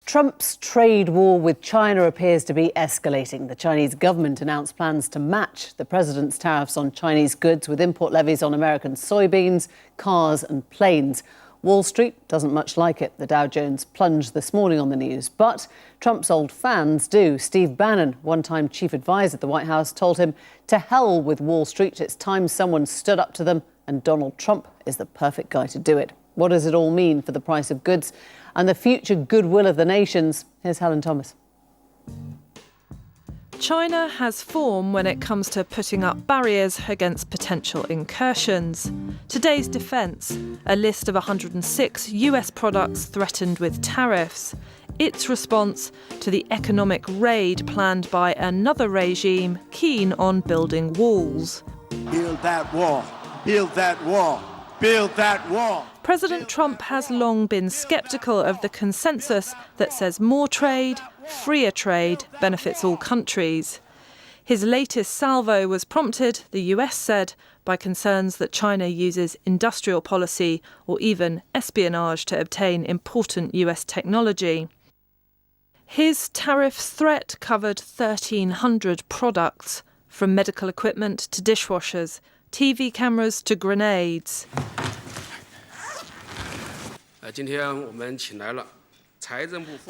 Trump's trade war with China appears to be escalating. The Chinese government announced plans to match the president's tariffs on Chinese goods with import levies on American soybeans, cars and planes. Wall Street doesn't much like it. The Dow Jones plunged this morning on the news. But Trump's old fans do. Steve Bannon, one-time chief advisor at the White House, told him, to hell with Wall Street. It's time someone stood up to them, and Donald Trump is the perfect guy to do it. What does it all mean for the price of goods and the future goodwill of the nations? Here's Helen Thomas. China has form when it comes to putting up barriers against potential incursions. Today's defence, a list of 106 US products threatened with tariffs. Its response to the economic raid planned by another regime keen on building walls. Build that wall, build that wall, build that wall. President Trump has long been sceptical of the consensus that says more trade, freer trade, benefits all countries. His latest salvo was prompted, the US said, by concerns that China uses industrial policy or even espionage to obtain important US technology. His tariffs threat covered 1,300 products, from medical equipment to dishwashers, TV cameras to grenades. The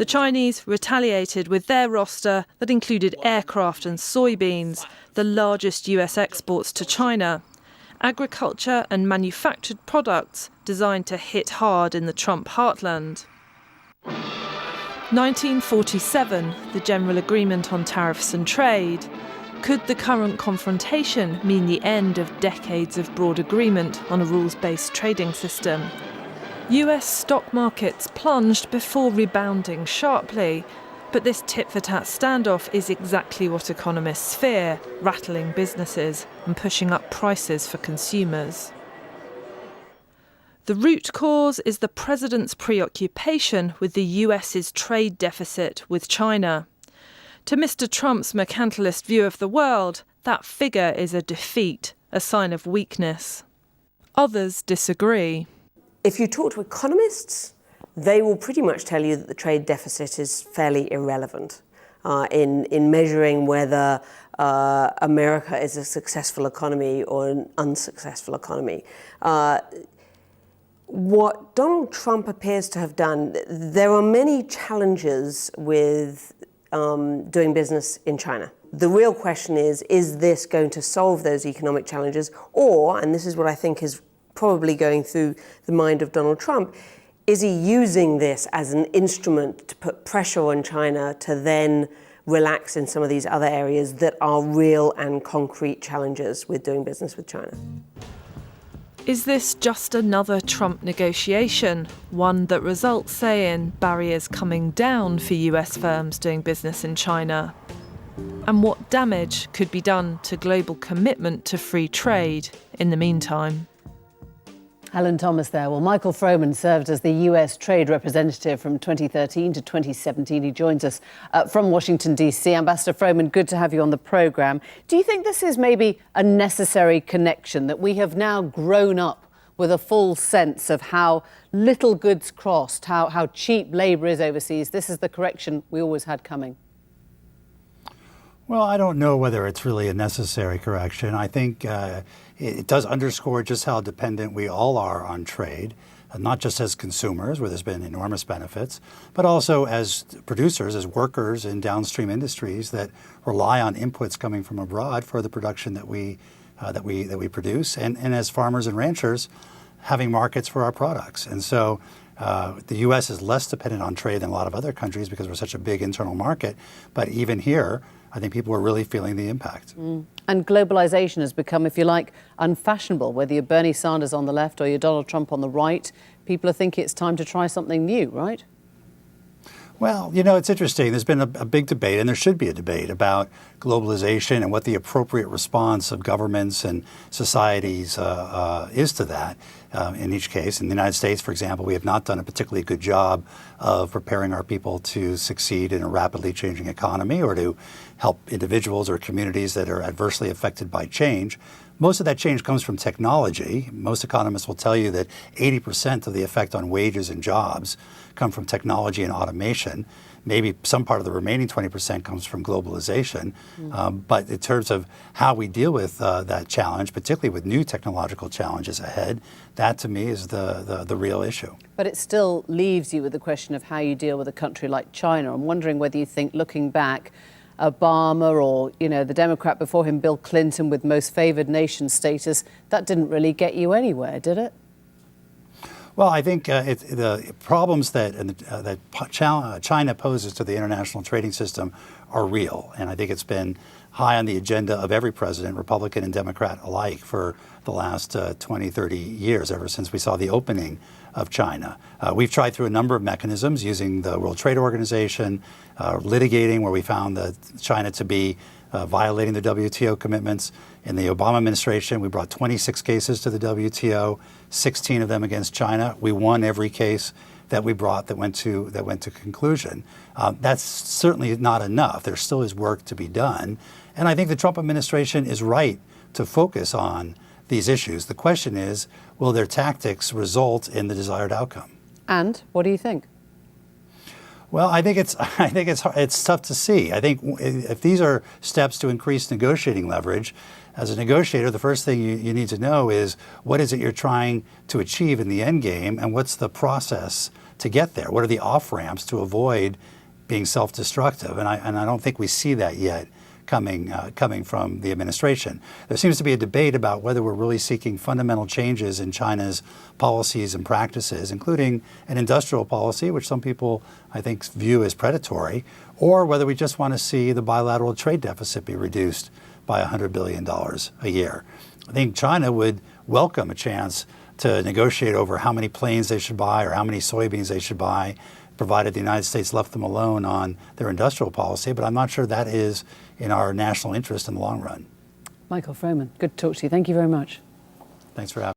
Chinese retaliated with their roster that included aircraft and soybeans, the largest US exports to China. Agriculture and manufactured products designed to hit hard in the Trump heartland. 1947, the General Agreement on Tariffs and Trade. Could the current confrontation mean the end of decades of broad agreement on a rules-based trading system? US stock markets plunged before rebounding sharply. But this tit-for-tat standoff is exactly what economists fear, rattling businesses and pushing up prices for consumers. The root cause is the president's preoccupation with the US's trade deficit with China. To Mr. Trump's mercantilist view of the world, that figure is a defeat, a sign of weakness. Others disagree. If you talk to economists, they will pretty much tell you that the trade deficit is fairly irrelevant in measuring whether America is a successful economy or an unsuccessful economy. What Donald Trump appears to have done, there are many challenges with doing business in China. The real question is this going to solve those economic challenges? Or, and this is what I think is probably going through the mind of Donald Trump, is he using this as an instrument to put pressure on China to then relax in some of these other areas that are real and concrete challenges with doing business with China? Is this just another Trump negotiation, one that results, say, in barriers coming down for US firms doing business in China? And what damage could be done to global commitment to free trade in the meantime? Helen Thomas there. Well, Michael Froman served as the US trade representative from 2013 to 2017. He joins us from Washington, D.C. Ambassador Froman, good to have you on the programme. Do you think this is maybe a necessary connection, that we have now grown up with a full sense of how little goods crossed, how cheap labour is overseas? This is the correction we always had coming. Well, I don't know whether it's really a necessary correction. I think it does underscore just how dependent we all are on trade, not just as consumers, where there's been enormous benefits, but also as producers, as workers in downstream industries that rely on inputs coming from abroad for the production that we produce, and as farmers and ranchers having markets for our products. And so the U.S. is less dependent on trade than a lot of other countries because we're such a big internal market. But even here, I think people are really feeling the impact. And globalization has become, if you like, unfashionable. Whether you're Bernie Sanders on the left or you're Donald Trump on the right, people are thinking it's time to try something new, right? Well, you know, it's interesting. There's been a big debate, and there should be a debate about globalization and what the appropriate response of governments and societies is to that. In each case, in the United States, for example, we have not done a particularly good job of preparing our people to succeed in a rapidly changing economy or to help individuals or communities that are adversely affected by change. Most of that change comes from technology. Most economists will tell you that 80% of the effect on wages and jobs come from technology and automation. Maybe some part of the remaining 20% comes from globalization. But in terms of how we deal with that challenge, particularly with new technological challenges ahead, that to me is the real issue. But it still leaves you with the question of how you deal with a country like China. I'm wondering whether you think, looking back, Obama or, the Democrat before him, Bill Clinton, with most favored nation status, that didn't really get you anywhere, did it? Well, I think the problems that China poses to the international trading system are real. And I think it's been high on the agenda of every president, Republican and Democrat alike, for the last 20, 30 years, ever since we saw the opening of China. We've tried through a number of mechanisms using the World Trade Organization, litigating where we found that China to be violating the WTO commitments. In the Obama administration, we brought 26 cases to the WTO, 16 of them against China. We won every case that we brought that went to conclusion. That's certainly not enough. There still is work to be done. And I think the Trump administration is right to focus on these issues. The question is, will their tactics result in the desired outcome? And what do you think? Well, I think it's tough to see. I think if these are steps to increase negotiating leverage, as a negotiator, the first thing you need to know is what is it you're trying to achieve in the end game, and what's the process to get there? What are the off-ramps to avoid being self-destructive? And I don't think we see that yet coming from the administration. There seems to be a debate about whether we're really seeking fundamental changes in China's policies and practices, including an industrial policy, which some people, I think, view as predatory, or whether we just want to see the bilateral trade deficit be reduced by $100 billion a year. I think China would welcome a chance to negotiate over how many planes they should buy or how many soybeans they should buy, provided the United States left them alone on their industrial policy, but I'm not sure that is in our national interest in the long run. Michael Froman, good to talk to you. Thank you very much. Thanks for having me.